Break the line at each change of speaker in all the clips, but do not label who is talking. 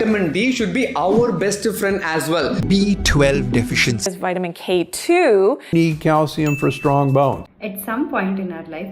vitamin D should be our best friend as well.
B12 deficiency.
There's vitamin K2.
Need calcium for strong bones.
At some point in our life,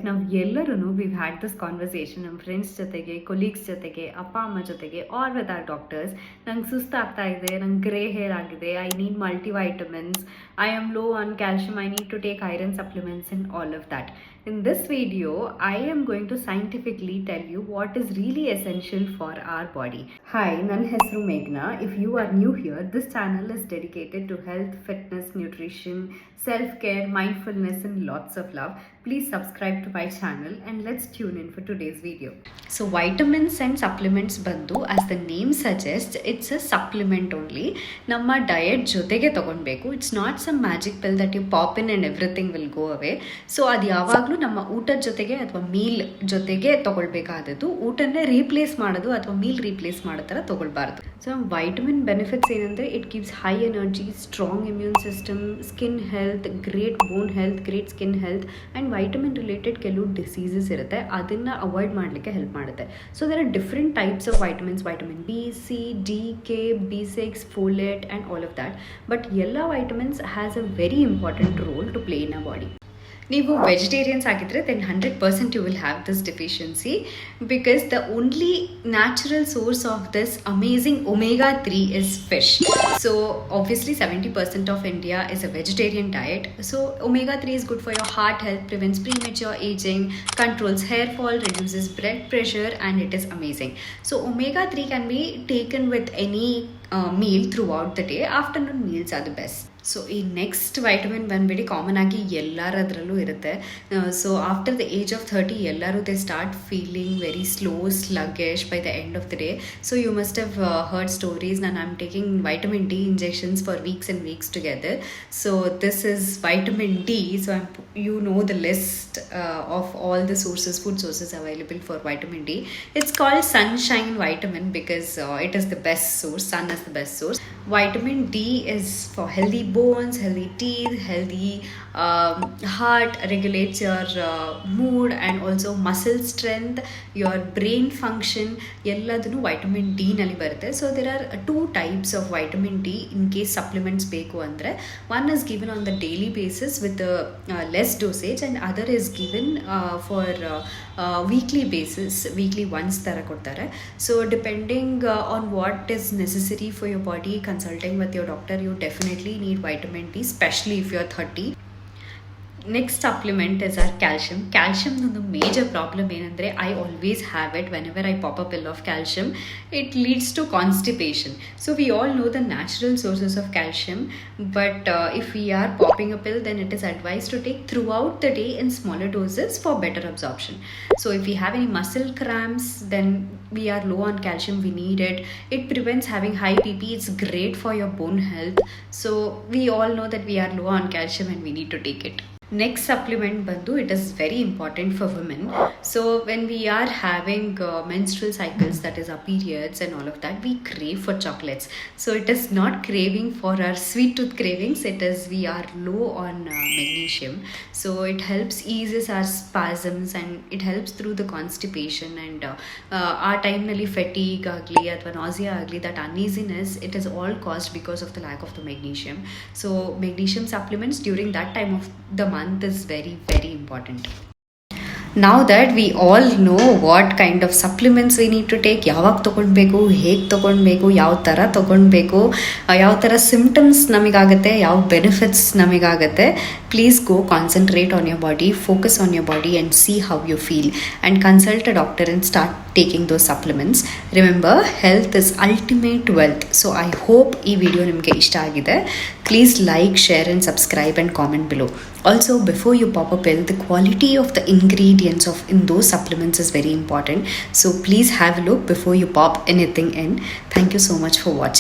we've had this conversation ನಮ್ಮ friends ಜೊತೆಗೆ, colleagues ಜೊತೆಗೆ, ಅಪ್ಪ ಅಮ್ಮ ಜೊತೆಗೆ, R with R doctors. ನಂಗೆ ಸುಸ್ತಾಗ್ತಾ ಇದೆ, ನಂಗೆ ಗ್ರೇ ಹೇರ್ ಆಗಿದೆ, I need multivitamins, I am low on calcium, I need to take iron supplements and all of that. In this video, I am going to scientifically tell you what is really essential for our body. Hi, ನನ್ನ ಹೆಸರು ಮೇಘ್ನಾ. If you are new here, this channel is dedicated to health, fitness, nutrition, self-care, mindfulness and lots of love. Please subscribe to my channel and let's tune in for today's video. So vitamins and supplements bandu, as the name suggests, it's a supplement only. Namma diet jotege ತಗೊಳ್ಬೇಕು. It's not some magic pill that you pop in and everything will go away. So ಅದು ಯಾವಾಗಲೂ ನಮ್ಮ ಊಟದ ಜೊತೆಗೆ ಅಥವಾ meal ಜೊತೆಗೆ ತಗೊಳ್ಬೇಕಾದದ್ದು. ಊಟನೇ replace ಮಾಡೋದು ಅಥವಾ ಮೀಲ್ ರೀಪ್ಲೇಸ್ ಮಾಡೋ ಥರ ತಗೊಳ್ಬಾರ್ದು. ಸೊ ವೈಟಮಿನ್ ಬೆನಿಫಿಟ್ಸ್ ಏನಂದರೆ it gives high energy, strong immune system, skin health, great bone health, great skin health and vitamin related ಕೆಲವು ಡಿಸೀಸಸ್ ಇರುತ್ತೆ, ಅದನ್ನು ಅವಾಯ್ಡ್ ಮಾಡಲಿಕ್ಕೆ ಹೆಲ್ಪ್ ಮಾಡುತ್ತೆ. So there are different types of vitamins, vitamin B, C, D, K, B6, folate and all of that. But ಎಲ್ಲ vitamins has a very important role to play in a body. ನೀವು vegetarians ಆಗಿದ್ರೆ then 100% you will have this deficiency, because the only natural source of this amazing omega-3 is fish. So obviously 70% of India is a vegetarian diet. So omega-3 is good for your heart health, prevents premature aging, controls hair fall, reduces blood pressure, and it is amazing. So omega-3 can be taken with any meal throughout the day. Afternoon meals are the best. So ಈ next vitamin ಬಂದ್ಬಿಟ್ಟು common ಆಗಿ ಎಲ್ಲರದ್ರಲ್ಲೂ ಇರುತ್ತೆ. So after the age of 30 ಎಲ್ಲರೂ they start feeling very slow, sluggish by the end of the day. So you must have heard stories, ನಾನು I am taking vitamin D injections for weeks and weeks together. So this is vitamin D. So you know the list of all the sources, food sources available for vitamin D. It's called sunshine vitamin because it is the best source. Sun is the best source. Vitamin D is for healthy bones, healthy teeth, healthy heart, regulates your mood and also muscle strength, your brain function, ಎಲ್ಲದನ್ನು vitamin D ನಲ್ಲಿ ಬರುತ್ತೆ. So there are 2 types of vitamin D in case supplements ಬೇಕು ಅಂದರೆ. One is given on the daily basis with less dosage and other is given for weekly basis, weekly once ಥರ ಕೊಡ್ತಾರೆ. So depending on what is necessary for your body, consulting with your doctor, you definitely need vitamin D, especially if you're 30. Next supplement is our calcium. ಕ್ಯಾಲ್ಶಿಯಮ್ನೊಂದು major problem ಏನಂದರೆ I always have it whenever I pop a pill of calcium. It leads to constipation. So we all know the natural sources of calcium, but if we are popping a pill then it is advised to take throughout the day in smaller doses for better absorption. So if we have any muscle cramps, then we are low on calcium, we need it. It prevents having high PP, it's great for your bone health. So we all know that we are low on calcium and we need to take it. Next supplement bandu, it is very important for women. So when we are having menstrual cycles, that is our periods and all of that, we crave for chocolates. So it is not craving for our sweet tooth cravings, it is we are low on magnesium. So it helps eases our spasms and it helps through the constipation and our time nalli fatigue agli athwa nausea agli, that uneasiness, it is all caused because of the lack of the magnesium. So magnesium supplements during that time of the month is very, very important. Now that we all know what kind of supplements we need to take, ಯಾವಾಗ ತೊಗೊಳ್ಬೇಕು, ಹೇಗೆ ತೊಗೊಳ್ಬೇಕು, ಯಾವ ಥರ ತೊಗೊಳ್ಬೇಕು, ಯಾವ ಥರ symptoms ನಮಗಾಗುತ್ತೆ, ಯಾವ benefits ನಮಗಾಗುತ್ತೆ, please go concentrate on your body, focus on your body and see how you feel and consult a doctor and start taking those supplements. Remember, health is ultimate wealth. So I hope ಈ video ನಿಮಗೆ ಇಷ್ಟ ಆಗಿದೆ. Please like, share and subscribe and comment below. Also, before you pop a pill, the quality of the ingredients of in those supplements is very important. So please have a look before you pop anything in. Thank you so much for watching.